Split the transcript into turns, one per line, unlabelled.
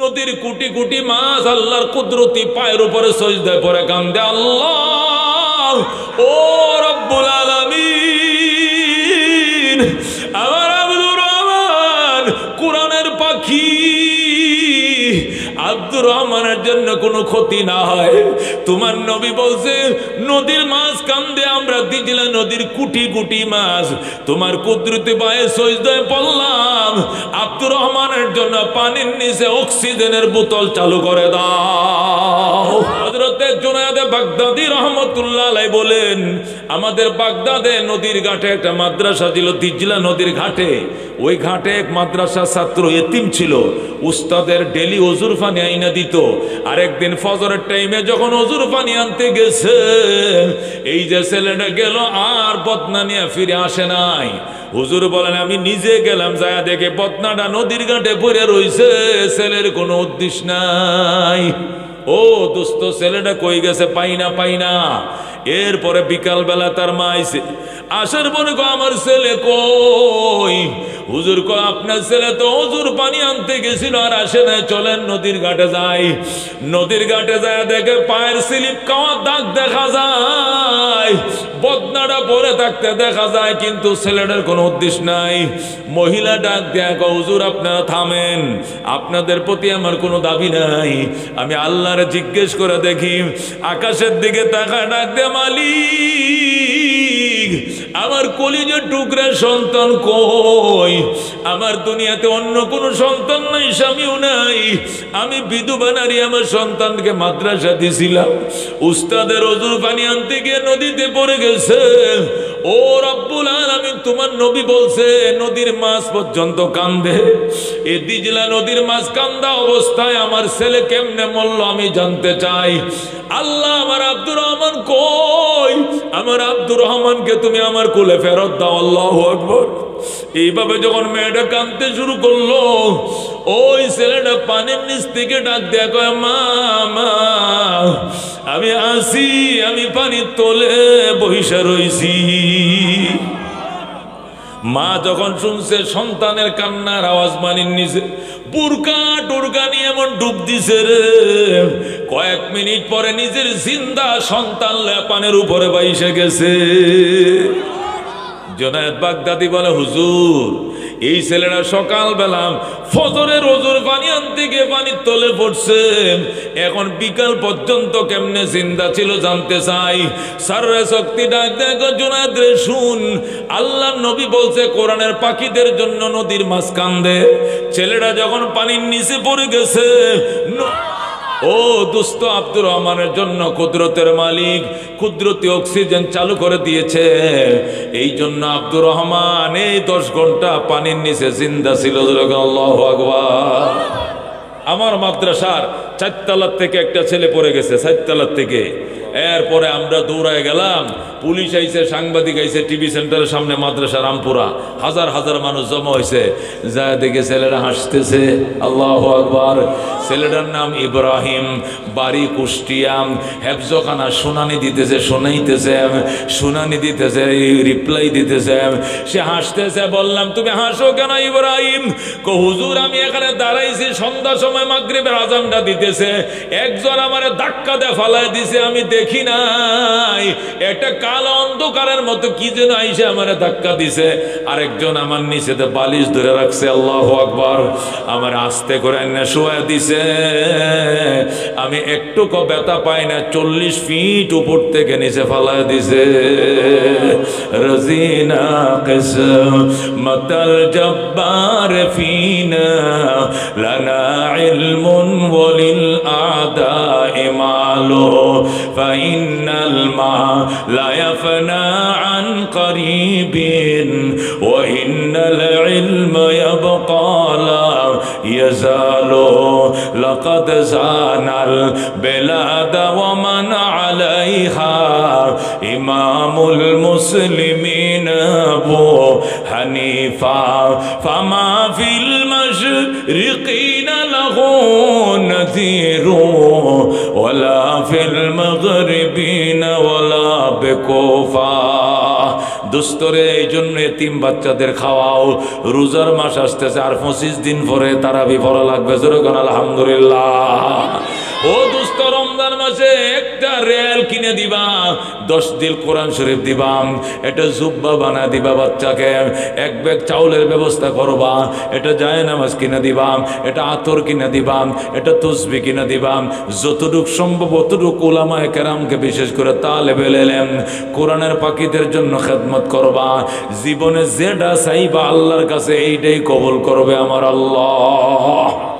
নদীর কোটি কোটি মাছ আল্লাহর কুদরতি পায়ের উপরে সজদায় পড়ে কান্দে, আল্লাহ ও রব্বুল আলামিন, আমার আব্দুর রহমান কোরআনের পাখি আব্দুর রহমানের জন্য কোনো ক্ষতি না হয়। তোমার নবী বলছে নদীর মাছ কান্দে, আমরা দিজিলা নদীর কোটি কোটি মাছ তোমার কুদরতি পায়ে সজদায় পড়লাম, আব্দুর রহমানের জন্য পানির নিচে অক্সিজেনের বোতল চালু করে দাও। হযরতে জুনায়েদ বাগদাদী রাহমাতুল্লাহ আলাইহি বলেন, আমাদের বাগদাদে নদীর ঘাটে একটা মাদ্রাসা ছিল, দিজলা নদীর ঘাটে। ওই ঘাটে এক মাদ্রাসার ছাত্র এতিম ছিল, উস্তাদের ডেলি ওজুর পানি আইনা দিত। আরেকদিন ফজরের টাইমে যখন ওজুর পানি আনতে গেছে, এই যে ছেলেটা গেল আর বদনা নিয়ে ফিরে আসে নাই। হুজুর বলেন আমি নিজে গেলাম, যায় দেখে বদনাটা নদীর ঘাটে পড়ে রইছে, ছেলের কোনো উদ্দেশ্য নাই। ও দোস্ত, ছেলেটা কই গেছে পাই না। এরপরে বিকাল বেলা তার মা আইছে, আসার পরে আমার ছেলে কই? হুজুর কো আপনার ছেলে তো হুজুর পানি আনতে গেছিল আর আসে না, চলেন নদীর ঘাটে যাই। নদীর ঘাটে যায় দেখে পায়ের স্লিপ খাওয়ার দাগ দেখা যায়, বদনাটা পরে থাকতে দেখা যায়, কিন্তু ছেলেটার কোনো উদ্দেশ্য নাই। মহিলা ডাক দেয়া কো হুজুর আপনারা থামেন, আপনাদের প্রতি আমার কোনো দাবি নাই, আমি আল্লাহর জিজ্ঞেস করে দেখি। আকাশের দিকে তাকায় ডাক দে, মালিক আমার কলিজার টুকরা সন্তান কই? আমার দুনিয়াতে অন্য কোনো সন্তান নাই, স্বামীও নাই, আমি বিধবা নারী, আমার সন্তানকে মাদ্রাসা দিছিলাম, উস্তাদের ওজুর পানি আনতে গিয়ে নদীতে পড়ে গেছে। ও রব্বুল আলামিন, তোমার নবী বলছে নদীর মাছ পর্যন্ত কান্দে, এই দিজলা নদীর মাছ কান্দা অবস্থায় আমার ছেলে কেমনে মরল আমি জানতে চাই। আল্লাহ আমার আব্দুর রহমান কই? আমার আব্দুর রহমানকে তুমি আমার কোলে ফেরত দাও। আল্লাহু আকবার। এইভাবে যখন মেয়েটা কাঁদতে শুরু করলো, ওই ছেলেটা পানির নিচ থেকে ডাক দেয়া কয়, মা আমি আসি, আমি পানির তলে বহিসা রইছি। মা যখন শুনছে সন্তানের কান্নার আওয়াজ পানির নিচে, বুরকা টুরকা নিয়ে এমন ডুব দিছে রে, কয়েক মিনিট পরে নিজের জিন্দা সন্তান পানির উপরে বাইসে গেছে। জুনায়েদ বাগদাদী বলে, হুজুর এই ছেলেটা সকালবেলা ফজরের ওজুর পানি আনতে গিয়ে পানির তলে পড়ছে, এখন বিকাল পর্যন্ত কেমনে জিন্দা ছিল জানতে চাই। সাররে শক্তি ডাক দেখো, জুনায়েদ রে শুন, আল্লাহর নবী বলছে কোরআনের পাখিদের জন্য নদীর মাছ কান্দে। ছেলেটা যখন পানির নিচে পড়ে গেছে, ও দোস্ত আব্দুর রহমানের জন্য কুদরতের মালিক কুদরতি অক্সিজেন চালু করে দিয়েছে। এই জন্য আব্দুর রহমান এই 10 ঘন্টা পানির নিচে জিন্দা ছিল। আল্লাহু আকবার। আমার মাদ্রাসার 4 তলার থেকে একটা ছেলে পড়ে গেছে, 4 তলার থেকে। এরপরে আমরা দৌড়ায় গেলাম, পুলিশ আইছে, সাংবাদিক আইছে, টিভি সেন্টারের সামনে মাদ্রাসা রামপুরা, হাজার হাজার মানুষ জমা হয়েছে। যা দেখে ছেলেরা হাসতেছে। আল্লাহু আকবার। ছেলেটার নাম ইব্রাহিম, বাড়ি কুষ্টিয়া, হেফজখানা শুনানি দিতেছে, শুনানি দিতেছে, রিপ্লাই দিতেছে। সে হাসতেছে। বললাম তুমি হাসো কেন ইব্রাহিম? কো হুজুর আমি এখানে দাঁড়াইছি, সন্ধ্যা সময় মাগরিবের আজানটা দিতেছে, একজন আমারে ধাক্কা দিয়ে ফালায় দিছে, আমি দেখি নাই, একটা কালো অন্ধকারের মতো কি যেন আইসে আমারে ধাক্কা দিছে, আরেকজন আমার নিচেতে বালিশ ধরে রাখছে। আল্লাহু আকবার। আমার আস্তে করে এনে শোয়া দিছে, আমি একটুকু ব্যথা পাই না, 40 ফিট উপর থেকে নিচে ফালায় দিছে। রাজিনা কিসমতাল জব্বার ফিনা লানা ইলমুন ওয়ালিল আদায়ে মালু ফাইনাল মা লা ইয়াফনা আন করিবিন ওয়া ইন্নাল ইলমা ইয়াবকা লা ইয়াজালু লাকাদ জানাল বিলাদা ওয়া মান আলাইহা ইমামুল মুসলিমিন আবু হানিফা ফামা ফিল মাশরিকিনা লাহু নাযীরু ওয়ালা ফিল মাগরিবিনা ওয়ালা বিকুফা। দুস্তরে এই জন্য এতিম বাচ্চাদের খাওয়াও। রোজার মাস আসতেছে, আর 25 দিন পরে তারাবি পড়া লাগবে। জোরে কোন আলহামদুলিল্লাহ। ও দুস্থ, রমজান মাসে একটা রেল কিনে দিবা, 10 দিন কোরআন শরীফ দিবা, এটা জুব্বা বানা দিবা বাচ্চাকে, এক ব্যাগ চাউলের ব্যবস্থা করবা, এটা জায়নামাজ কিনে দিবা, এটা আতর কিনে দিবা, এটা তসবি কিনে দিবা। যতটুক সম্ভব অতটুক উলামায়ে কেরামকে, বিশেষ করে তালেবে ইলম, কোরআনের পাখিদের জন্য খেদমত করবা। জীবনে যেটা চাইবা আল্লাহর কাছে এইটাই কবুল করবে আমার আল্লাহ।